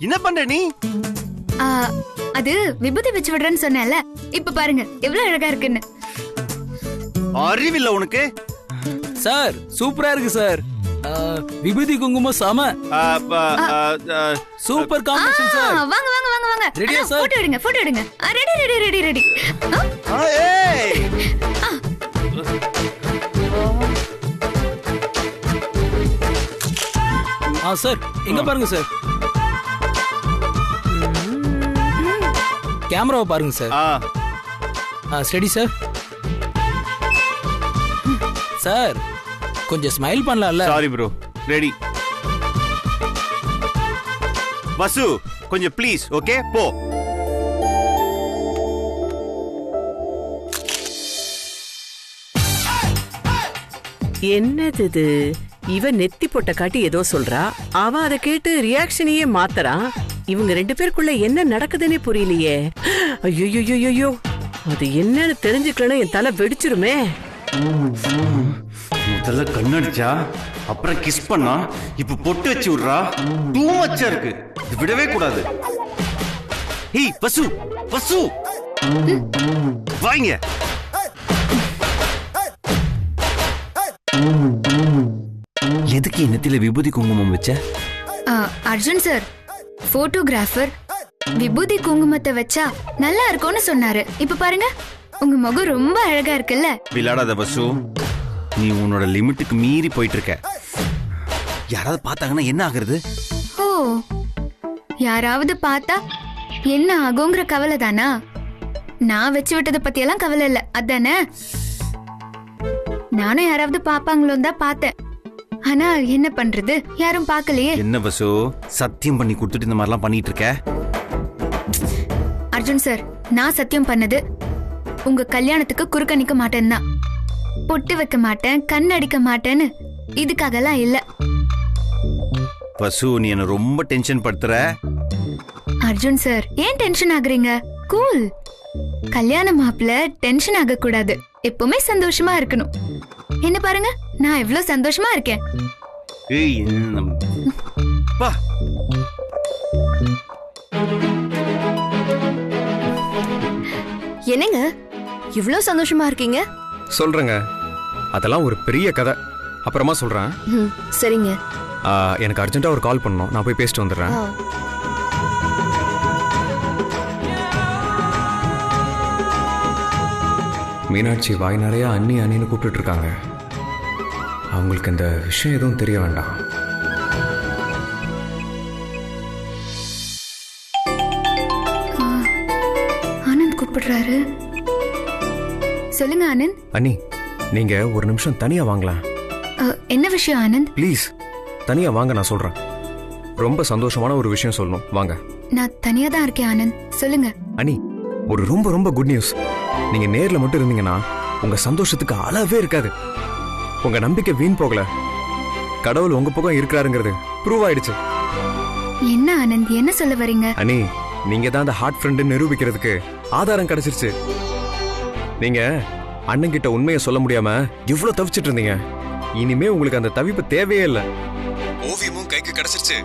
என்ன பண்ற நீ? அது விபூதி வச்சு விடுறேன்னு சொன்னேன்ல, இப்ப பாருங்க எவ்வளவு அழகா இருக்குன்னு. அறிவில்ல உனக்கு? சார் சூப்பரா இருக்கு சார். விபூதி குங்குமம் சம சூப்பர் காம்பினேஷன் சார். வாங்க வாங்க வாங்க வாங்க. ரெடியா சார்? போட்டோ எடுங்க போட்டோ எடுங்க. Ready ready ready ready. ஏய் சார் எங்க பாருங்க சார். கேமராவை பாருங்க சார். Study sir. சார் கொஞ்சம் ஸ்மைல் பண்ணலாம்ல? Sorry bro. ரெடி. வசு கொஞ்சம் ப்ளீஸ். ஓகே போ. என்னது இது? இவ நெத்தி போட்ட காட்டி ஏதோ சொல்றா, அவ அதை கேட்டு ரியாக்ஷனையே மாத்தறான். இவங்க ரெண்டு பேருக்குள்ள என்ன நடக்குதுன்னே புரியலையே. ஐயோ, அது என்னன்னு தெரிஞ்சுக்கணும், என் தலை வெடிச்சிருமே. முதல்ல கண்ணடிச்சா, அப்புறம் கிஸ் பண்ணா, இப்ப பொட்டு வச்சு விடுறா. டூ மச்சா இருக்கு, இது விடவே கூடாது. ஏய் வசு வசு வாங்க. எதுக்கு நெத்தில விபூதி குங்குமம் வச்ச? அர்ஜுன் சார் போட்டோகிராஃபர் விபூதி குங்குமத்தை வச்சா நல்லா இருக்கும்னு சொன்னாரு. இப்ப பாருங்க உங்க முகம் ரொம்ப அழகா இருக்குல்ல. விளையாடாத வசு, நீ உன்னோட லிமிட்டுக்கு மீறி போயிட்டு இருக்க. யாராவது பார்த்தாங்கன்னா என்ன ஆகுறது? ஓ, யாராவது பார்த்தா என்ன ஆகுங்கிற கவலை தானா? நான் வச்சு விட்டதை பத்தி எல்லாம் கவலை இல்ல, அதானே? நானும் யாராவது பாப்பாங்களோன்னு தான் பார்த்தேன். ஆனா என்ன பண்றது, யாரும் பார்க்கலையே. என்ன வசு, சத்தியம் பண்ணி கொடுத்துட்டு இந்த மாதிரிலாம் பண்ணிட்டு இருக்க? அர்ஜுன் சார், நான் சத்தியம் பண்ணது உங்க கல்யாணத்துக்கு குறுக்க நிக்க மாட்டேன்னா, பொட்டு வைக்க மாட்டேன், கண் அடிக்க மாட்டேன்னு இதுக்காகலாம் இல்ல. வசு, நீ என்ன ரொம்ப டென்ஷன் படுத்துற. அர்ஜுன் சார், ஏன் டென்ஷன் ஆகுறீங்க? கூல். கல்யாண மாப்பிள்ள டென்ஷன் ஆக கூடாது, எப்பவுமே சந்தோஷமா இருக்கணும். என்ன பாருங்க, நான் எவ்வளவு சந்தோஷமா இருக்கேன். ஏய் பா. என்னங்க இவ்வளவு சந்தோஷமா இருக்கீங்க? சொல்றேங்க, அதெல்லாம் ஒரு பெரிய கதை, அப்புறமா சொல்றேன். சரிங்க. எனக்கு அர்ஜென்ட்டா ஒரு கால் பண்ணணும், நான் போய் பேசிட்டு வந்துடுறேன். மீனாட்சி வாய் நிறைய அண்ணி அண்ணின்னு கூப்பிட்டு இருக்காங்க. அவங்களுக்கு இந்த விஷயம் எதுவும் தெரிய வேண்டாம். ஆனந்த் கூப்பிடுறாரு. சொல்லுங்க ஆனந்த். அண்ணி, நீங்க ஒரு நிமிஷம் தனியா வாங்கலாம். என்ன விஷயம் ஆனந்த்? ப்ளீஸ் தனியா வாங்க, நான் சொல்றேன். ரொம்ப சந்தோஷமான ஒரு விஷயம் சொல்லணும், வாங்க. நான் தனியா தான் இருக்கேன் ஆனந்த், சொல்லுங்க. அண்ணி, ஒரு ரொம்ப ரொம்ப குட் நியூஸ். நீங்க நேர்ல மட்டும் இருந்தீங்கன்னா உங்க சந்தோஷத்துக்கு அளவே இருக்காது. உங்க நம்பிக்கை வீண் போகல, கடவுள் உங்க பக்கம் இருக்கிறாருங்கிறது ப்ரூவ் ஆயிடுச்சு. என்ன ஆனந்த், என்ன சொல்ல வரீங்க? அண்ணி, நீங்க தான் அந்த ஹார்ட் ஃப்ரெண்ட் நிரூபிக்கிறதுக்கு ஆதாரம் கிடைச்சிருச்சு. நீங்க அண்ணன் கிட்ட உண்மையை சொல்ல முடியாம எவ்வளவு தவிச்சிட்டு இருந்தீங்க. இனிமே உங்களுக்கு அந்த தவிப்பு தேவையே இல்லை. ஓவியமும் கைக்கு கிடைச்சிருச்சு.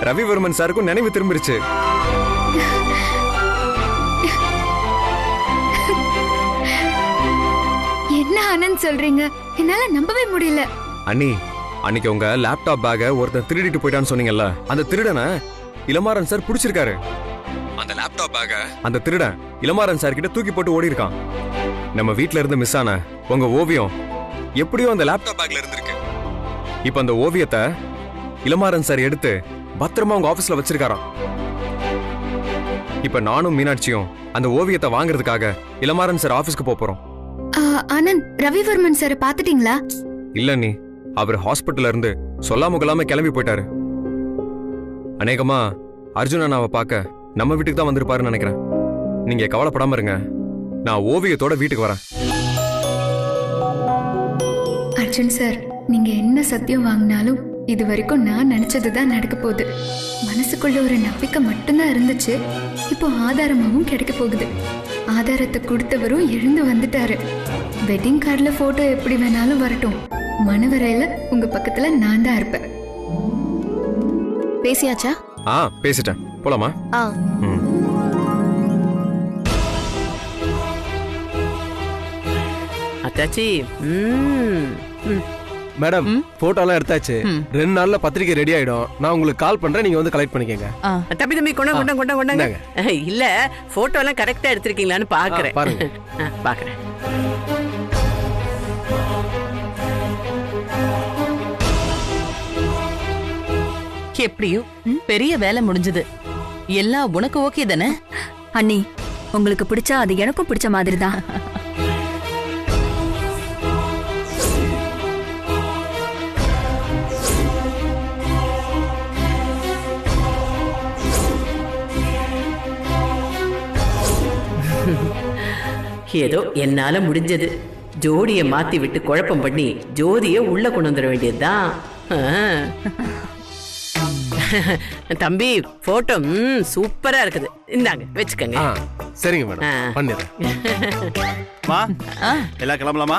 ரவிவர்மன் சாருக்கும் நினைவு திரும்பிருச்சு. என்ன ஆனந்த் சொல்றீங்க? என்னால நம்பவே முடியல. அண்ணி, அன்னைக்கு உங்க லேப்டாப் பேக ஒருத்தன் திருடிட்டு போயிட்டான்னு சொன்னீங்கல்ல, அந்த திருடனை இளமாறன் சார் பிடிச்சிருக்காரு. அந்த லேப்டாப் பேக அந்த திருடன் இளமாறன் சார் கிட்ட தூக்கி போட்டு ஓடி இருக்கான். நம்ம வீட்ல இருந்து மிஸ் ஆன உங்க ஓவியம் எப்படியோ அந்த லேப்டாப் பேக்ல இருந்திருக்கு. இப்ப அந்த ஓவியத்தை இளமாறன் சார் எடுத்து பத்திரமா உங்க ஆபீஸ்ல வச்சிருக்காராம். இப்ப நானும் மீனாட்சியும் அந்த ஓவியத்தை வாங்குறதுக்காக இளமாறன் சார் ஆபீஸ்க்கு போறோம். ஆனந்த், ரவிவர்மன் சார் பாத்துட்டீங்களா? இல்ல நீ, அவர் ஹாஸ்பிட்டல்ல இருந்து சொல்லாம கொள்ளாம கிளம்பி போயிட்டாரு. அநேகமா அர்ஜுன் அண்ணாவை பார்க்க நம்ம வீட்டுக்கு தான் வந்திருப்பாருன்னு நினைக்கிறேன். நீங்க கவலைப்படாம இருங்க, நான் ஓவியத்தோட வீட்டுக்கு வரேன். அர்ஜுன் சார், நீங்க என்ன சத்தியம் வாங்கினாலும் இது வரைக்கும் நான் நினைச்சதுதான் நடக்க போகுது. மனசுக்குள்ள ஒரு நம்பிக்கை மட்டும்தான் இருந்துச்சு, இப்போ ஆதாரமாவும் கிடைக்க போகுது. ஆதாரத்தை கொடுத்தவரும் எழுந்து வந்துட்டாரு. வெட்டிங் கார்டுல போட்டோ எப்படி வேணாலும் வரட்டும், மனவரையில உங்க பக்கத்துல நான் தான் இருப்பேன். பேசியாச்சா? பேசிட்டேன். போலாமா? ஆ ம். அத்தாச்சி மேடம் போட்டோலாம் எடுத்தாச்சு. 2 நாள்ல பத்திரிக்கை ரெடி ஆயிடும். நான் உங்களுக்கு கால் பண்றேன், நீங்க வந்து கலெக்ட் பண்ணிக்கங்க. தம்பி கொண்டாங்க. இல்ல போட்டோ எல்லாம் கரெக்டா எடுத்திருக்கீங்களான்னு பாக்குறேன். பாருங்க. பாக்குறேன். எப்படியும் பெரிய வேலை முடிஞ்சது. எல்லாம் உனக்கு ஓகே தானே? அண்ணி, உங்களுக்கு பிடிச்சா அது எனக்கும் பிடிச்ச மாதிரி தான். ஏதோ என்னால முடிஞ்சது. ஜோடிய மாத்தி விட்டு குழப்பம் பண்ணி ஜோதிய உள்ள கொண்டு வந்துட வேண்டியதுதான். தம்பி போட்டோ சூப்பரா இருக்குது. இந்தாங்க வச்சுக்கங்க. சரிங்க மேடம், பண்ணிடுறேன். மா எல்லாம் கிளம்பலாமா?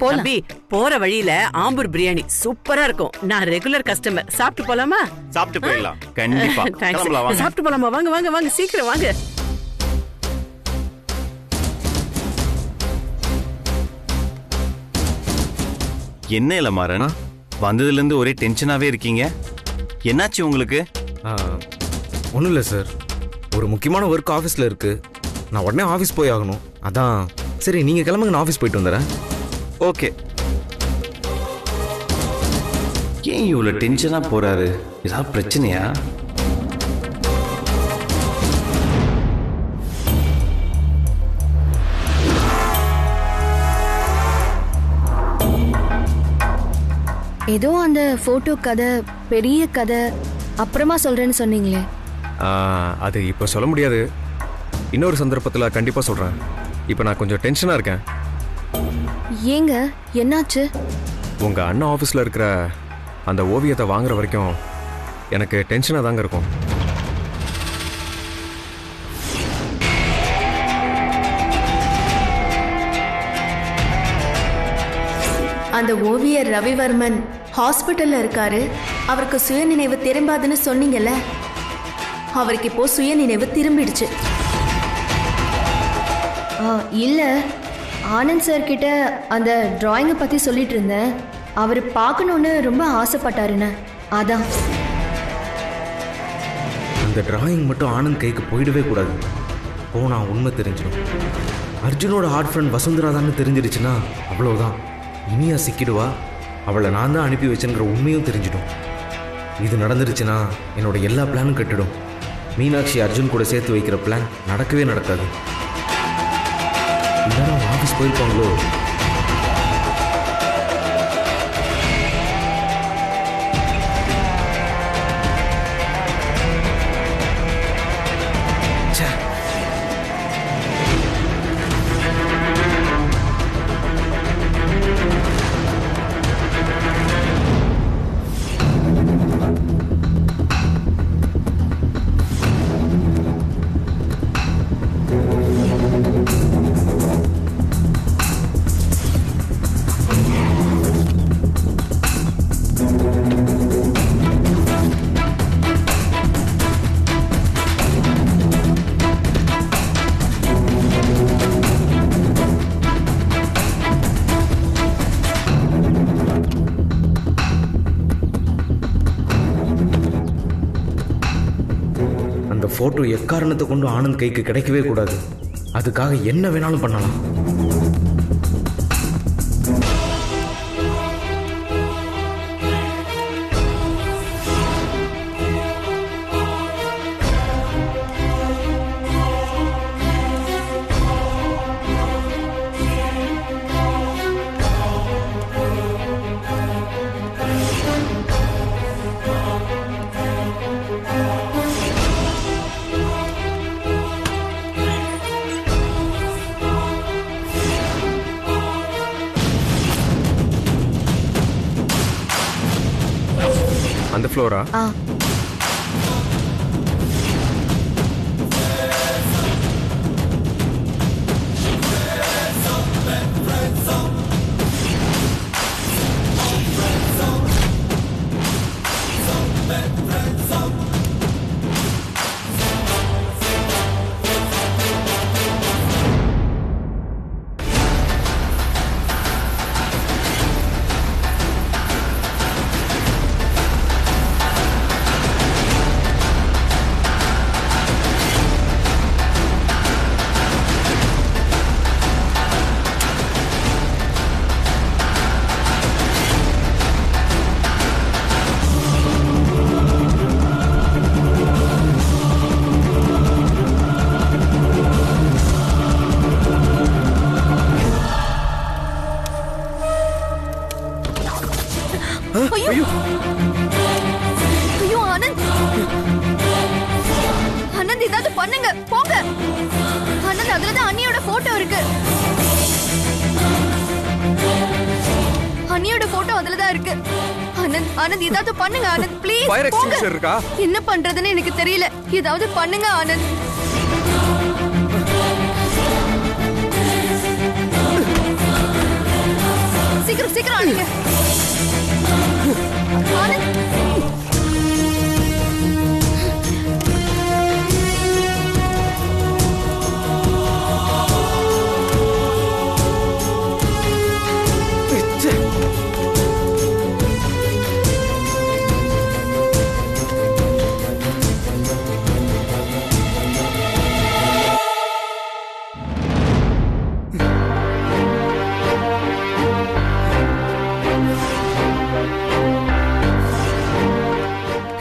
தம்பி போற வழியில ஆம்பூர் பிரியாணி சூப்பரா இருக்கும். நான் ரெகுலர் கஸ்டமர். சாப்பிட்டு போலாமா? சாப்பிட்டு போயிடலாம். கண்டிப்பா கிளம்பலாம். வாங்க. சாப்பிட்டு போலாமா? வாங்க வாங்க வாங்க, சீக்கிரம் வாங்க. என்ன இளமாறன், வந்ததுல இருந்து ஒரே டென்ஷனாவே இருக்கீங்க. என்னாச்சு உங்களுக்கு? ஒன்றும் இல்லை சார், ஒரு முக்கியமான ஒர்க் ஆஃபீஸில் இருக்கு. நான் உடனே ஆஃபீஸ் போய் ஆகணும். அதான் சரி நீங்கள் கிளம்புங்க, நான் ஆஃபீஸ் போயிட்டு வந்துடுறேன். ஓகே. ஏன் இவ்வளவு டென்ஷனா போறாரு? ஏதாவது பிரச்சனையா? ஏதோ அந்த போட்டோ கதை பெரிய கதை அப்புறமா சொல்றேன்னு சொன்னீங்களே. அது இப்போ சொல்ல முடியாது. இன்னொரு சந்தர்ப்பத்தில் கண்டிப்பாக சொல்கிறேன். இப்போ நான் கொஞ்சம் டென்ஷனாக இருக்கேன். ஏங்க என்னாச்சு? உங்கள் அண்ணன் ஆஃபீஸில் இருக்கிற அந்த ஓவியத்தை வாங்குற வரைக்கும் எனக்கு டென்ஷனாக தாங்க இருக்கும். அந்த ஓவியர் ரவிவர்மன் ஹாஸ்பிட்டல்ல இருக்காரு. அவருக்கு சுயநினைவு திரும்பாதுன்னு சொன்னீங்கல்ல, அவருக்கு இப்போ சுயநினைவு திரும்பிடுச்சு. இல்ல, ஆனந்த் சார் கிட்ட அந்த டிராயிங்கை பத்தி சொல்லிட்டு இருந்தேன். அவர் பார்க்கணும்னு ரொம்ப ஆசைப்பட்டாருன்னு. அதான். அந்த டிராயிங் மட்டும் ஆனந்த் கைக்கு போயிடவே கூடாது. போனா உண்மை தெரிஞ்சிடும். அர்ஜுனோட ஹார்ட் ஃப்ரெண்ட் வசுந்தரா தான் தெரிஞ்சிருச்சுன்னா அவ்வளோதான். இனியா சிக்கிடுவா. அவளை நான் தான் அனுப்பி வச்சேங்கிற உண்மையும் தெரிஞ்சிடும். இது நடந்துருச்சுன்னா என்னோட எல்லா பிளானும் கட்டிடும். மீனாட்சி அர்ஜுன் கூட சேர்த்து வைக்கிற பிளான் நடக்கவே நடக்காது. இல்லைன்னா ஆஃபீஸ் போயிருப்பாங்களோ. ஃபோட்டோ எக்காரணத்தை கொண்டு ஆனந்த் கைக்கு கிடைக்கவே கூடாது. அதுக்காக என்ன வேணாலும் பண்ணலாம். அந்த ஃப்ளோரா? ஐயோ ஐயோ ஆனந்த் ஆனந்த் ஏதாவது பண்ணுங்க போங்க ஆனந்த் அதுலதான் அண்ணியோட போட்டோ இருக்கு அண்ணியோட போட்டோ அதுலதான் இருக்கு ஆனந்த் ஆனந்த் ஏதாவது பண்ணுங்க ஆனந்த் ப்ளீஸ் ஃபயர் எக்ஸ்டிங்ஷர் இருக்கா? என்ன பண்றதுன்னு எனக்கு தெரியல ஏதாவது பண்ணுங்க ஆனந்த் சீக்கிரம் சீக்கிரம் அடிங்க ஆனந்த்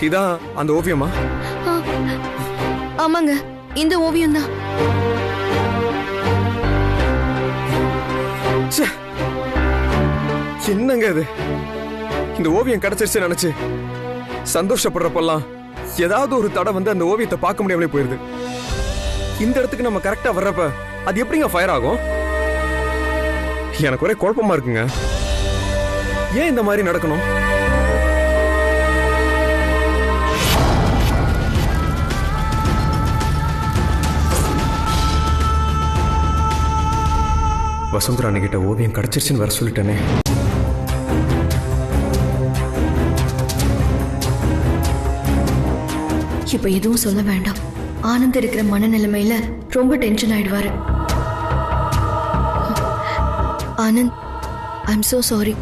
இதான் அந்த ஓவியமா? ஆமாங்க இந்த ஓவியம் தான் என்னங்க இது? இந்த ஓவியம் கிடைச்சிருச்சு நினைச்சு சந்தோஷப்படுறப்பெல்லாம் ஏதாவது ஒரு தடை வந்து அந்த ஓவியத்தை பார்க்க முடியாமலே போயிருது. இந்த இடத்துக்கு நம்ம கரெக்டா வர்றப்ப அது எப்படிங்க ஃபயர் ஆகும்? எனக்கு ஒரே குழப்பமா இருக்குங்க. ஏன் இந்த மாதிரி நடக்கணும்? வசுந்தரா அன்னைக்கிட்ட ஓவியம் கிடைச்சிருச்சுன்னு வர சொல்லிட்டேனே. இப்ப எதுவும் சொல்ல வேண்டாம். ஆனந்த் இருக்கிற மனநிலைமையில ரொம்ப டென்ஷன் ஆயிடுவாரு. Anand I am so sorry.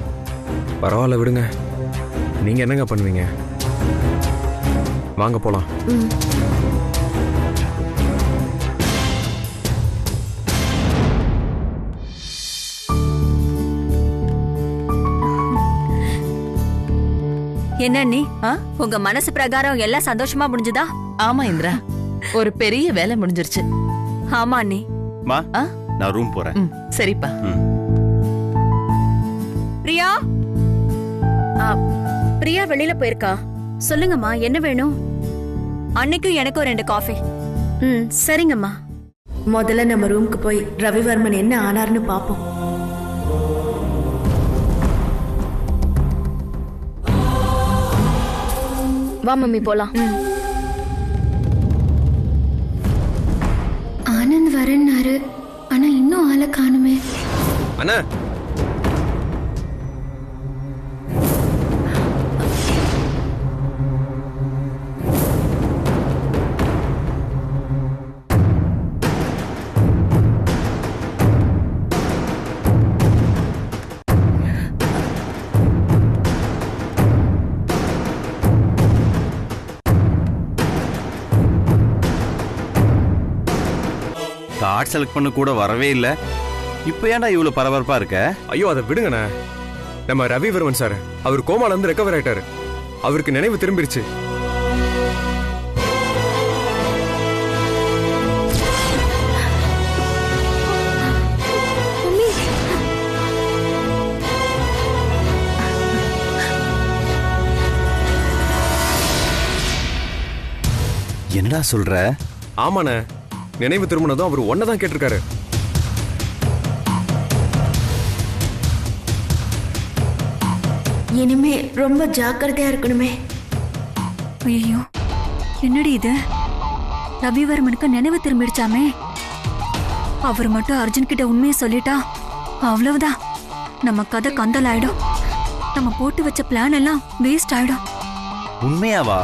பரவாயில்ல விடுங்க. நீங்க என்னங்க பண்ணுவீங்க? வாங்க போலாம். என்ன நீ உங்க மனசு பிரகாரம் எல்லாம் சந்தோஷமா முடிஞ்சுதா? ஆமா இந்திரா, ஒரு பெரிய வேலை முடிஞ்சிருச்சு. ஆமா நீ மா நான் ரூம் போறேன். சரிப்பா. பிரியா பிரியா வெளியில போயிருக்கா. சொல்லுங்கம்மா என்ன வேணும்? அன்னைக்கும் எனக்கும் 2 காஃபி. சரிங்கம்மா. முதல்ல நம்ம ரூமுக்கு போய் ரவிவர்மன் என்ன ஆனார்னு பாப்போம். வா மம்மி போலாம். ஆனந்த் வரேன்னாரு ஆனா இன்னும் ஆளை காணுமே. அண்ணா கார்டு செலக்ட் பண்ண கூட வரவே இல்ல. இப்போ ஏன்டா இவ்வளவு பரபரப்பா இருக்க? ஐயோ அதை விடுங்கண்ணே. நம்ம ரவிவர்மன் சார் அவர் கோமால இருந்து ரெக்கவர் ஆயிட்டாரு. அவருக்கு நினைவு திரும்பிருச்சு. என்னடா சொல்ற? ஆமாண்ணே, நினைவு திரும்பினதும் அவர் ஒன்னதான் கேட்டிருக்காரு. இனிமே ரொம்ப ஜாக்கிரதையா இருக்கணுமே. ஐயோ என்னடி இது? ரவிவர்மனுக்கு நினைவு திரும்பிடுச்சாமே. அவர் மட்டும் அர்ஜுன் கிட்ட உண்மையை சொல்லிட்டா அவ்வளவுதான், நம்ம கதை கந்தல் ஆயிடும். நம்ம போட்டு வச்ச பிளான் எல்லாம் வேஸ்ட் ஆயிடும். உண்மையாவா?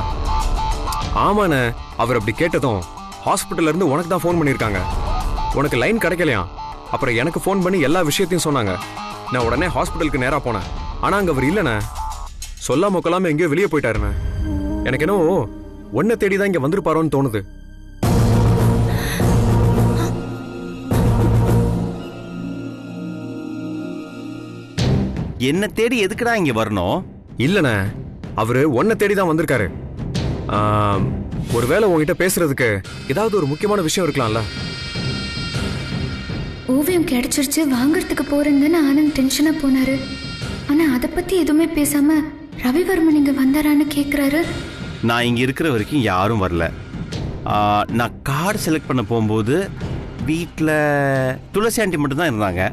ஆமாண்ணே, அவர் அப்படி கேட்டதும் ஹாஸ்பிட்டல்ல இருந்து உனக்கு தான் ஃபோன் பண்ணிருக்காங்க. உனக்கு லைன் கிடைக்கலையா? அப்புறம் எனக்கு ஃபோன் பண்ணி எல்லா விஷயத்தையும் சொன்னாங்க. நான் உடனே ஹாஸ்பிட்டலுக்கு நேரா போனேன். ஆனா அங்க அவர் இல்லைண்ணே. சொல்லாம கொள்ளாம எங்கேயோ வெளியே போயிட்டாருண்ணே. எனக்கு என்னவோ ஒன்ன தேடிதான் இங்க வந்திருப்பாரோன்னு தோணுது. என்ன தேடி எதுக்குடா இங்க வரணும்? இல்லண்ணே, அவரு ஒன்ன தேடிதான் வந்திருக்காரு. ஒருவேளை உங்ககிட்ட பேசுறதுக்கு ஏதாவது ஒரு முக்கியமான விஷயம் இருக்கலாம்ல? ஓவியம் கிடைச்சிருச்சு வாங்கறதுக்கு போறேன்னு ஆனந்த் டென்ஷனா போனாரு. ஆனா அதை பத்தி எதுவுமே பேசாம ரவிவர்மன் இங்க வந்தாரான்னு கேக்குறாரு. நான் இங்க இருக்கிற வரைக்கும் யாரும் வரல. நான் கார்டு செலக்ட் பண்ண போகும்போது வீட்டில் துளசி ஆண்டி மட்டும் தான் இருந்தாங்க.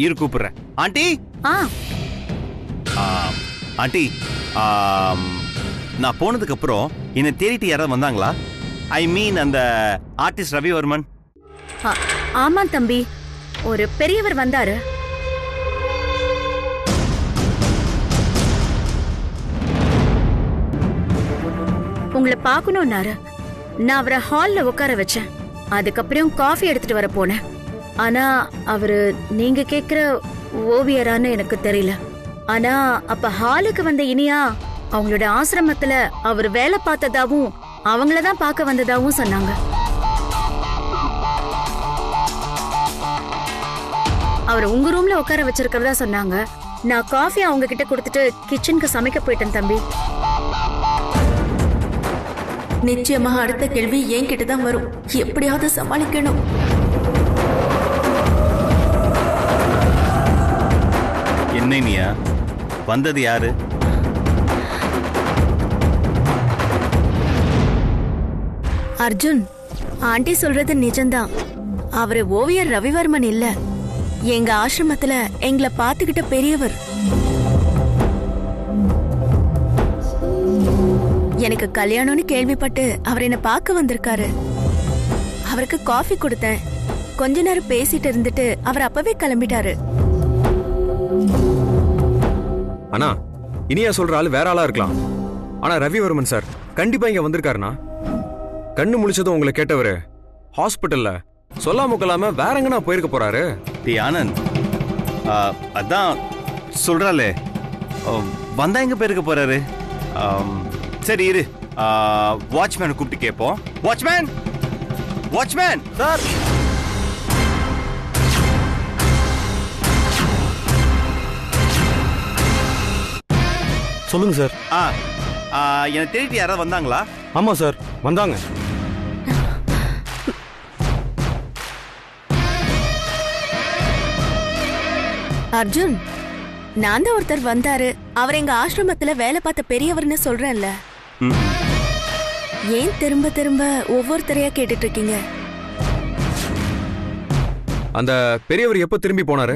இரு கூப்பிடுறேன். ஆண்டி ஆண்டி, நான் போனதுக்கு அப்புறம் என்னை தேடிட்டு யாராவது வந்தாங்களா? ஐ மீன் அந்த ஆர்டிஸ்ட் ரவிவர்மன். ஆமா தம்பி, ஒரு பெரியவர் வந்தாரு. உங்களை பார்க்கணும்னாரு. நான் அவரை ஹால்ல உட்கார வச்சேன். அதுக்கப்புறம் காஃபி எடுத்துட்டு வர போனேன். ஆனா அவரு நீங்க கேக்குற ஓவியரான்னு எனக்கு தெரியல. ஆனா அப்ப ஹாலுக்கு வந்த இனியா அவங்களோட ஆசிரமத்துல அவர் வேலை பார்த்ததாவும் அவங்களதான் பார்க்க வந்ததாவும் சொன்னாங்க. அவர் உங்க ரூம்ல உட்கார வச்சிருக்கிறதா சொன்னாங்க. நான் காஃபி அவங்க கிட்ட கொடுத்துட்டு கிச்சனுக்கு சமைக்க போயிட்டேன் தம்பி. நிச்சயமாக அடுத்த கேள்வி என்கிட்ட தான் வரும். எப்படியாவது சமாளிக்கணும். என்ன நீயா வந்தது யாரு? அர்ஜுன், ஆண்டி சொல்றது நிஜம்தான். அவரு ஓவியர் ரவிவர்மன் இல்ல, எங்க ஆசிரமத்துல எங்களை பாத்துக்கிட்ட பெரியவர். எனக்கு கல்யாணம்னு கேள்விப்பட்டு அவர் என்ன பார்க்க வந்திருக்காரு. அவருக்கு காஃபி கொடுத்தேன். கொஞ்ச நேரம் பேசிட்டு இருந்துட்டு அவர் அப்பவே கிளம்பிட்டாரு. அண்ணா, இனியா சொல்ற ஆள் வேற ஆளா இருக்கலாம். ஆனா ரவிவர்மன் சார் கண்டிப்பா இங்க வந்திருக்காருண்ணா. கண்ணு முழிச்சதும் உங்களை கேட்டவரு ஹாஸ்பிட்டல்ல சொல்லாம கொள்ளாம வேற எங்கண்ணா போயிருக்க போறாரு? டி ஆனந்த், அதான் சொல்றாளே, வந்தா எங்க போயிருக்க போறாரு? சரி இரு, வாட்ச்மேனை கூப்பிட்டு கேட்போம். Watchman, watchman sir. சொல்லுங்க சார். என்னை தேடிட்டு யாராவது வந்தாங்களா? ஆமா சார், வந்தாங்க. அர்ஜுன், நான் தான் ஒருத்தர் வந்தாரு. அவர் எங்க ஆசிரமத்துல வேலை பார்த்த பெரியவர்னு சொல்றேன்ல. ஏன் திரும்ப திரும்ப ஒவ்வொருத்தரையா கேட்டுட்டு இருக்கீங்க? அந்த பெரியவர் எப்ப திரும்பி போனாரு?